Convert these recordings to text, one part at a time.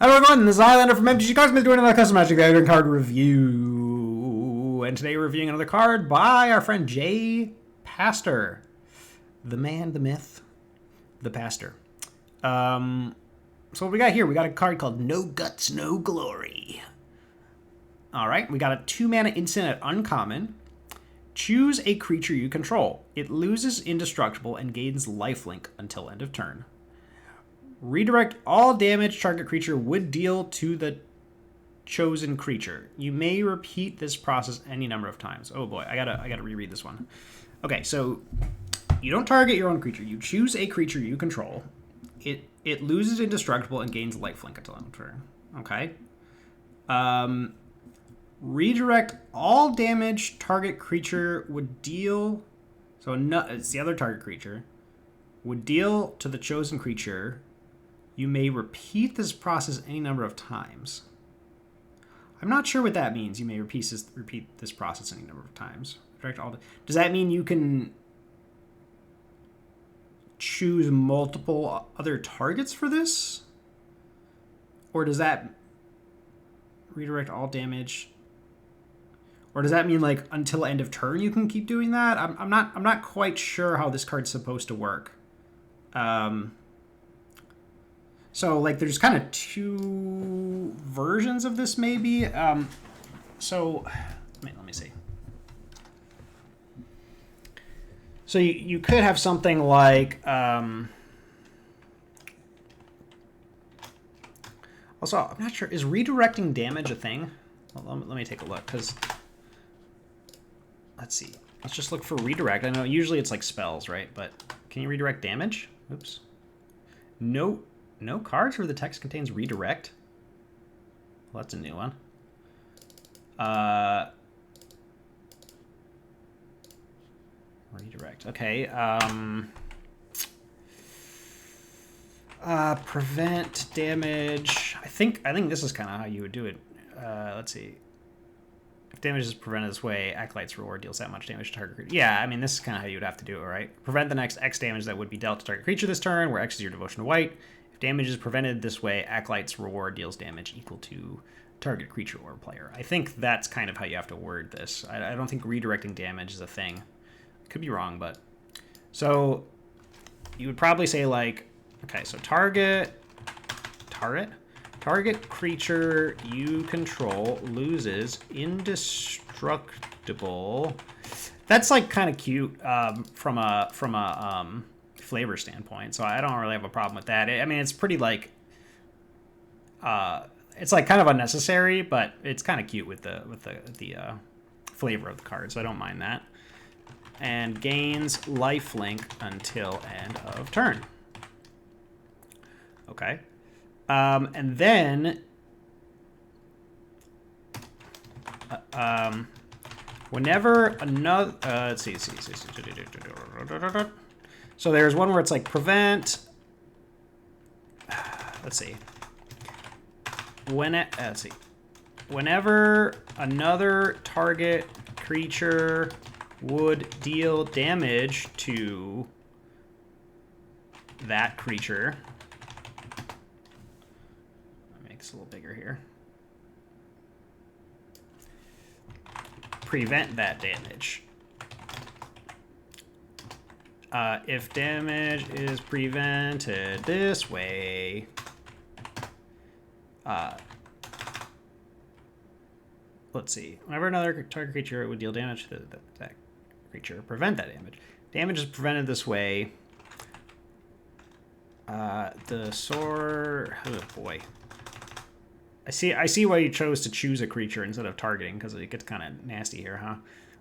Hello everyone, this is Highlander from MTGC Cards. Been doing another custom Magic the Gathering card review, and today we're reviewing another card by our friend jpastor, the man, the myth, the pastor. So what we got here? We got a card called No Guts, No Glory. All right, we got a 2-mana instant at uncommon. Choose a creature you control. It loses indestructible and gains lifelink until end of turn. Redirect all damage target creature would deal to the chosen creature. You may repeat this process any number of times. Oh boy, I gotta reread this one. Okay, so you don't target your own creature. You choose a creature you control. It loses indestructible and gains lifelink until end of turn. Okay. Redirect all damage target creature would deal. So it's the other target creature would deal to the chosen creature. You may repeat this process any number of times. I'm not sure what that means. You may repeat this process any number of times. Does that mean you can choose multiple other targets for this? Or does that redirect all damage? Or does that mean like until end of turn you can keep doing that? I'm not quite sure how this card's supposed to work. So, like, there's kind of two versions of this, maybe. So, let me see. So, you could have something like... Also, I'm not sure. Is redirecting damage a thing? Well, let me take a look, because... Let's see. Let's just look for redirect. I know usually it's like spells, right? But can you redirect damage? Oops. No cards where the text contains redirect. Well, that's a new one. Redirect. Okay. Prevent damage. I think this is kind of how you would do it. Let's see. If damage is prevented this way, Acolyte's Reward deals that much damage to target creature. Yeah, I mean, this is kind of how you would have to do it, right? Prevent the next X damage that would be dealt to target creature this turn, where X is your devotion to white. If damage is prevented this way, Acolyte's Reward deals damage equal to target creature or player. I think that's kind of how you have to word this. I don't think redirecting damage is a thing. I could be wrong, but... So, you would probably say, like... Okay, so target creature you control loses indestructible. That's like kind of cute from a flavor standpoint. So I don't really have a problem with that. I mean, it's pretty like it's like kind of unnecessary, but it's kind of cute with the flavor of the card. So I don't mind that. And gains lifelink until end of turn. Okay. And then, whenever another, let's see. So there's one where it's like prevent. Let's see. Let's see. Whenever another target creature would deal damage to that creature. A little bigger here. Prevent that damage. If damage is prevented this way, let's see. Whenever another target creature would deal damage to that creature, prevent that damage. Damage is prevented this way. The sword. Oh boy. I see why you chose to choose a creature instead of targeting, because it gets kind of nasty here, huh?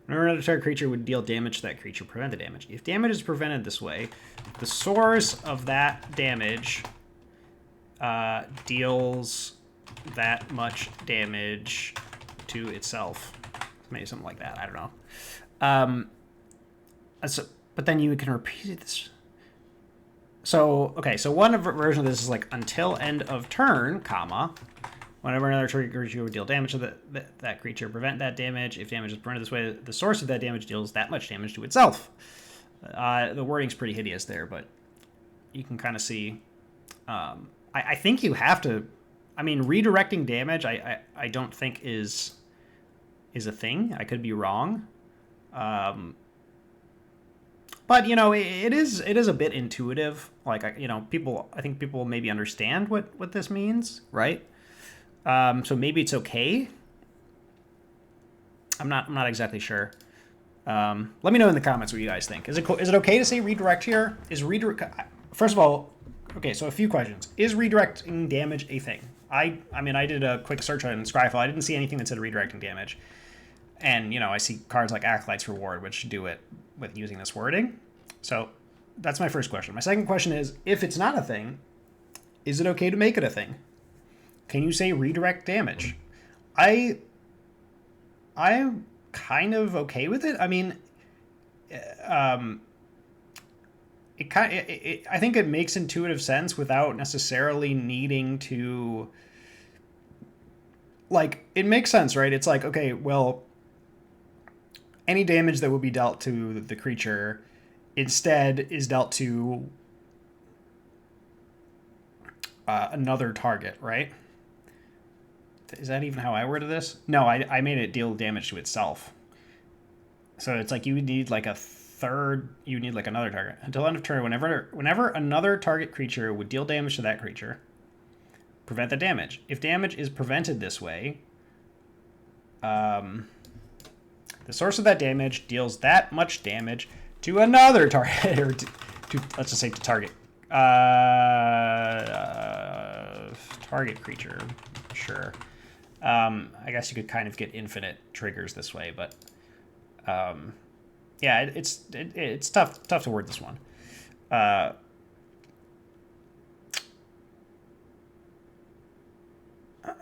Whenever another target creature would deal damage to that creature, prevent the damage. If damage is prevented this way, the source of that damage deals that much damage to itself. Maybe something like that. I don't know. But then you can repeat this. So, okay, so one version of this is like until end of turn, comma. Whenever another target creature would deal damage to that creature, prevent that damage. If damage is prevented this way, the source of that damage deals that much damage to itself. The wording's pretty hideous there, but you can kind of see. I think you have to I mean, redirecting damage, I don't think is a thing. I could be wrong. But it is a bit intuitive. Like I think people maybe understand what this means, right? So maybe it's okay. I'm not exactly sure. Let me know in the comments what you guys think. Is it okay to say redirect here? First of all, okay, so a few questions. Is redirecting damage a thing? I mean, I did a quick search on Scryfall. I didn't see anything that said redirecting damage. And, I see cards like Acolyte's Reward, which do it with using this wording. So that's my first question. My second question is, if it's not a thing, is it okay to make it a thing? Can you say redirect damage? I'm kind of okay with it. I mean, I think it makes intuitive sense without necessarily needing to, like, it makes sense, right? It's like, okay, well, any damage that would be dealt to the creature instead is dealt to another target, right? Is that even how I worded this? No, I made it deal damage to itself. So it's like you would need like another target. Until end of turn, whenever another target creature would deal damage to that creature, prevent the damage. If damage is prevented this way, the source of that damage deals that much damage to another target, or to let's just say to target target creature. Sure. I guess you could kind of get infinite triggers this way, but yeah, it's tough to word this one.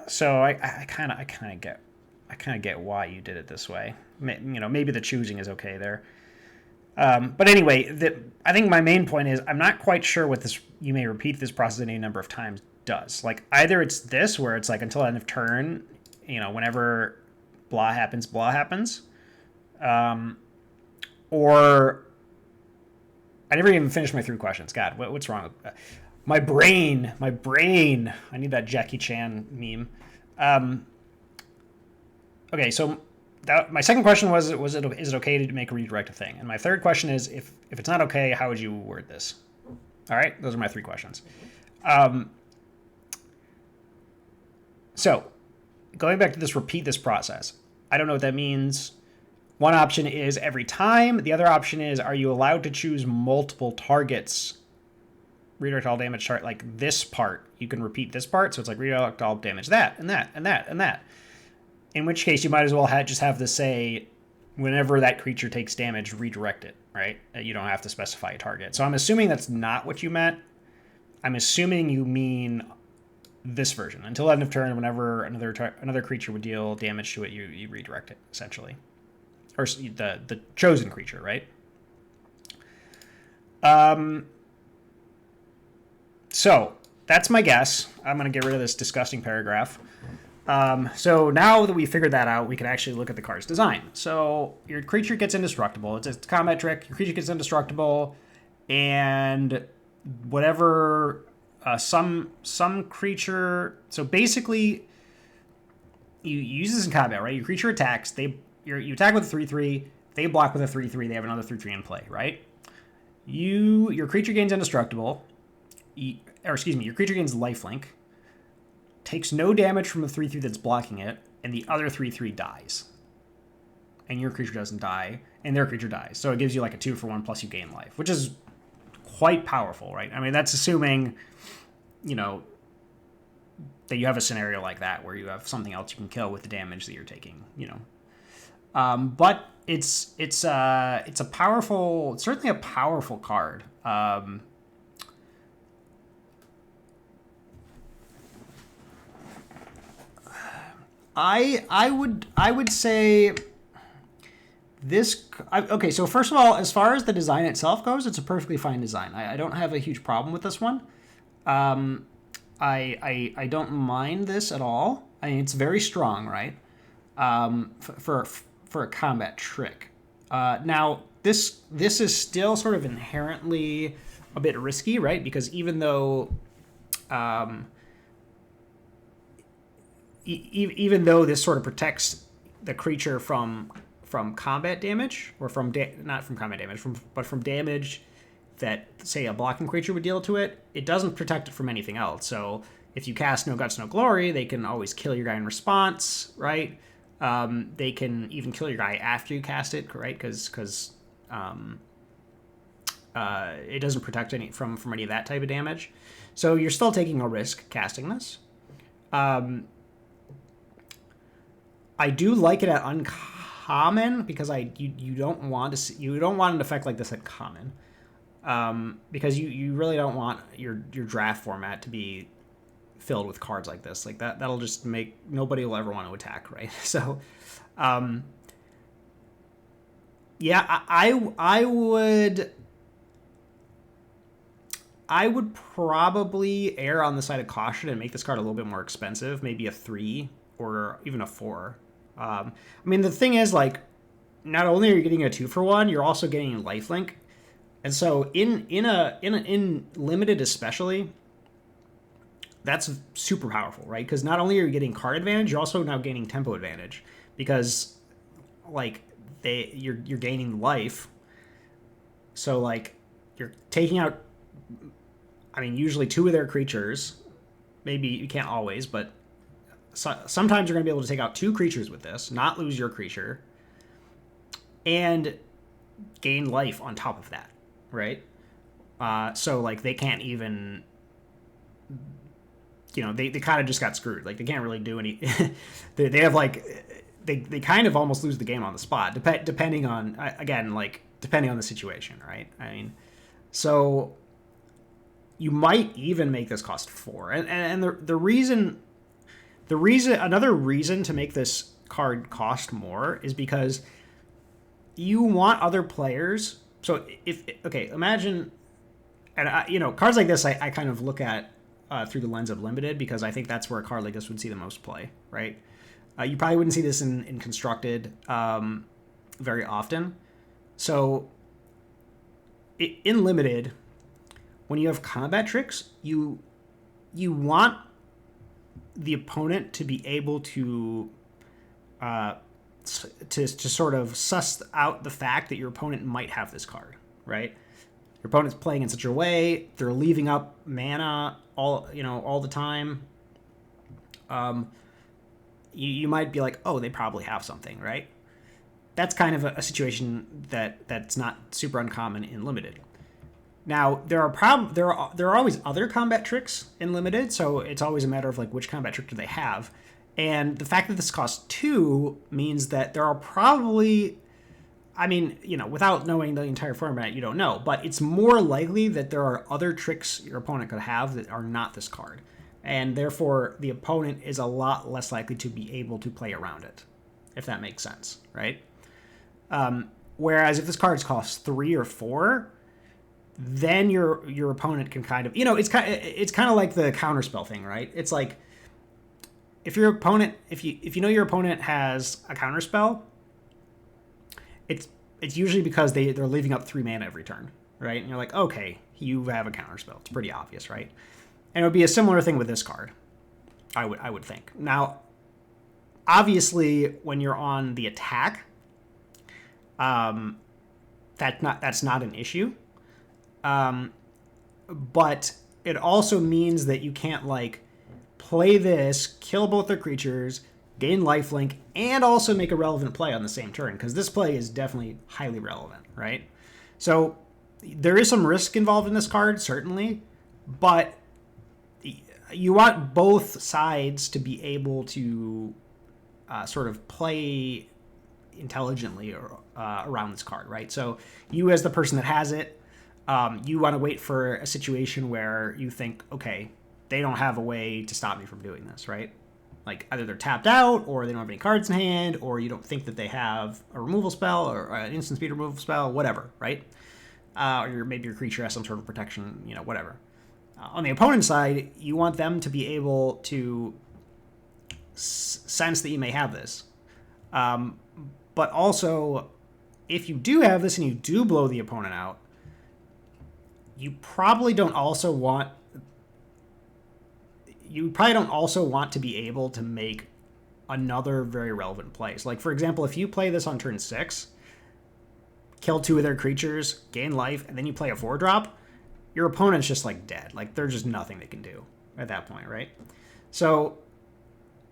So I kind of get why you did it this way. Maybe the choosing is okay there. But anyway, I think my main point is I'm not quite sure what this. You may repeat this process any number of times. Does, like, either it's this where it's like until end of turn, whenever blah happens, or I never even finished my 3 questions. God, what's wrong with my brain? I need that Jackie Chan meme. Okay, so my second question is it okay to make a redirect a thing? And my third question is if it's not okay, how would you word this? All right, those are my 3 questions. So, going back to this repeat this process, I don't know what that means. One option is every time. The other option is, are you allowed to choose multiple targets? Redirect all damage chart, like this part. You can repeat this part, so it's like redirect all damage that, and that, and that, and that. In which case, you might as well just have this say, whenever that creature takes damage, redirect it, right? You don't have to specify a target. So I'm assuming that's not what you meant. I'm assuming you mean this version. Until end of turn, whenever another creature would deal damage to it, you redirect it, essentially. Or the chosen creature, right? So that's my guess. I'm going to get rid of this disgusting paragraph. So now that we figured that out, we can actually look at the card's design. So your creature gets indestructible. It's a combat trick. Your creature gets indestructible, and whatever some creature. So basically, you use this in combat, right? Your creature attacks. You attack with a 3/3. They block with a 3/3. They have another 3/3 in play, right? Your creature gains indestructible. Your creature gains lifelink. Takes no damage from the 3/3 that's blocking it, and the other 3/3 dies. And your creature doesn't die, and their creature dies. So it gives you like a 2-for-1 plus you gain life, which is quite powerful, right? I mean, that's assuming, that you have a scenario like that where you have something else you can kill with the damage that you're taking, But it's a powerful, certainly a powerful card. I would say this. Okay, so first of all, as far as the design itself goes, it's a perfectly fine design. I don't have a huge problem with this one. I don't mind this at all. I mean, it's very strong, right? For a combat trick. Now this is still sort of inherently a bit risky, right? Because even though even though this sort of protects the creature from combat damage, or not from combat damage, but from damage that, say, a blocking creature would deal to it, it doesn't protect it from anything else. So if you cast No Guts, No Glory, they can always kill your guy in response, right? They can even kill your guy after you cast it, right? Because it doesn't protect any from any of that type of damage. So you're still taking a risk casting this. I do like it at uncommon because you don't want an effect like this at common, because you really don't want your draft format to be filled with cards like this. Like that'll just make nobody will ever want to attack, right? So, yeah, I would probably err on the side of caution and make this card a little bit more expensive, maybe a 3 or even a 4. I mean, the thing is, like, not only are you getting a 2-for-1, you're also getting lifelink, and so in limited especially, that's super powerful, right? Because not only are you getting card advantage, you're also now gaining tempo advantage, because like you're gaining life. So like you're taking out, I mean, usually 2 of their creatures. Maybe you can't always, but sometimes you're going to be able to take out 2 creatures with this, not lose your creature, and gain life on top of that, right? So like they can't even, they kind of just got screwed. Like they can't really do any. they have like they kind of almost lose the game on the spot, depending on, again, like depending on the situation, right? I mean, so you might even make this cost 4, and the reason another reason to make this card cost more is because you want other players. So imagine, and cards like this I kind of look at through the lens of limited, because I think that's where a card like this would see the most play, right? You probably wouldn't see this in constructed very often. So in limited, when you have combat tricks, you want the opponent to be able to sort of suss out the fact that your opponent might have this card, right? Your opponent's playing in such a way, they're leaving up mana all the time. You might be like, oh, they probably have something, right? That's kind of a situation that's not super uncommon in limited. Now there are always other combat tricks in limited, so it's always a matter of like which combat trick do they have, and the fact that this costs 2 means that there are probably, I mean, without knowing the entire format, you don't know, but it's more likely that there are other tricks your opponent could have that are not this card, and therefore the opponent is a lot less likely to be able to play around it, if that makes sense, right? Whereas if this card costs 3 or 4, then your opponent can kind of, it's kind of like the counterspell thing, right? It's like if your opponent, if you know your opponent has a counterspell, it's usually because they're leaving up 3 mana every turn, right? And you're like, okay, you have a counterspell. It's pretty obvious, right? And it would be a similar thing with this card, I would think. Now, obviously, when you're on the attack, that's not an issue. But it also means that you can't like play this, kill both their creatures, gain lifelink, and also make a relevant play on the same turn, because this play is definitely highly relevant, right? So there is some risk involved in this card, certainly, but you want both sides to be able to sort of play intelligently around this card, right? So you, as the person that has it, you want to wait for a situation where you think, okay, they don't have a way to stop me from doing this, right? Like either they're tapped out, or they don't have any cards in hand, or you don't think that they have a removal spell or an instant speed removal spell, whatever, right? Or maybe your creature has some sort of protection, whatever. On the opponent's side, you want them to be able to sense that you may have this. But also, if you do have this and you do blow the opponent out, you probably don't also want to be able to make another very relevant play. So, like, for example, if you play this on turn 6, kill 2 of their creatures, gain life, and then you play a 4-drop, your opponent's just, like, dead. Like, there's just nothing they can do at that point, right? So,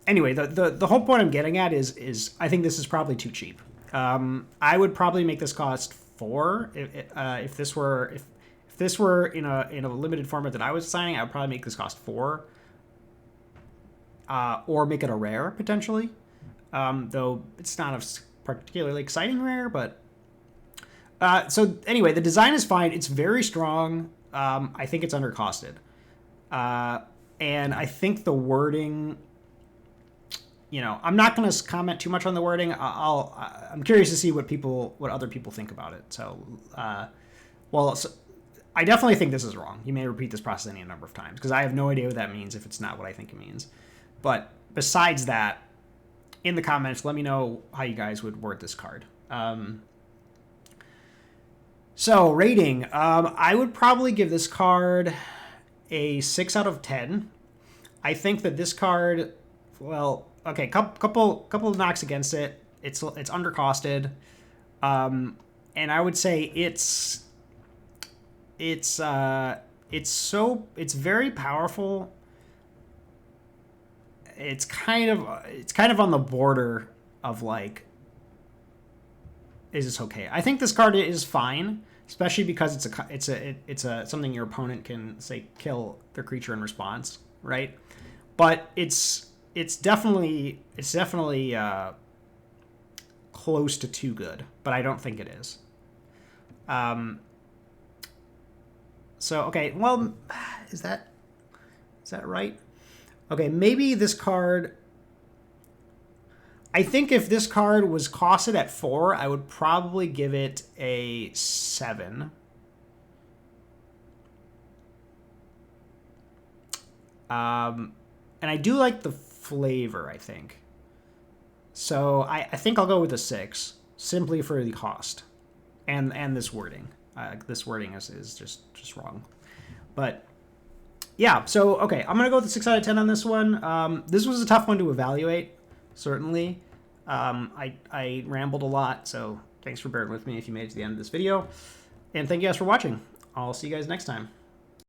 anyway, the whole point I'm getting at is I think this is probably too cheap. I would probably make this cost 4 if this were in a limited format that I was signing. I would probably make this cost 4, or make it a rare potentially. Though it's not a particularly exciting rare, but so anyway, the design is fine. It's very strong. I think it's undercosted, and I think the wording. I'm not going to comment too much on the wording. I'm curious to see what other people think about it. So, I definitely think this is wrong. You may repeat this process any number of times because I have no idea what that means if it's not what I think it means. But besides that, in the comments, let me know how you guys would word this card. So rating, I would probably give this card a 6 out of 10. I think that this card, well, okay, couple of knocks against it. It's undercosted, and I would say it's very powerful. It's kind of on the border of like, is this okay? I think this card is fine, especially because it's something your opponent can say kill their creature in response, right? But it's definitely close to too good, but I don't think it is. So okay, well, is that right? Okay, maybe this card. I think if this card was costed at 4, I would probably give it a 7. And I do like the flavor, I think. So I think I'll go with a 6, simply for the cost, and this wording. This wording is just wrong. But yeah, so okay, I'm gonna go with a 6 out of 10 on this one. This was a tough one to evaluate, certainly. I rambled a lot, so thanks for bearing with me if you made it to the end of this video, and thank you guys for watching. I'll see you guys next time.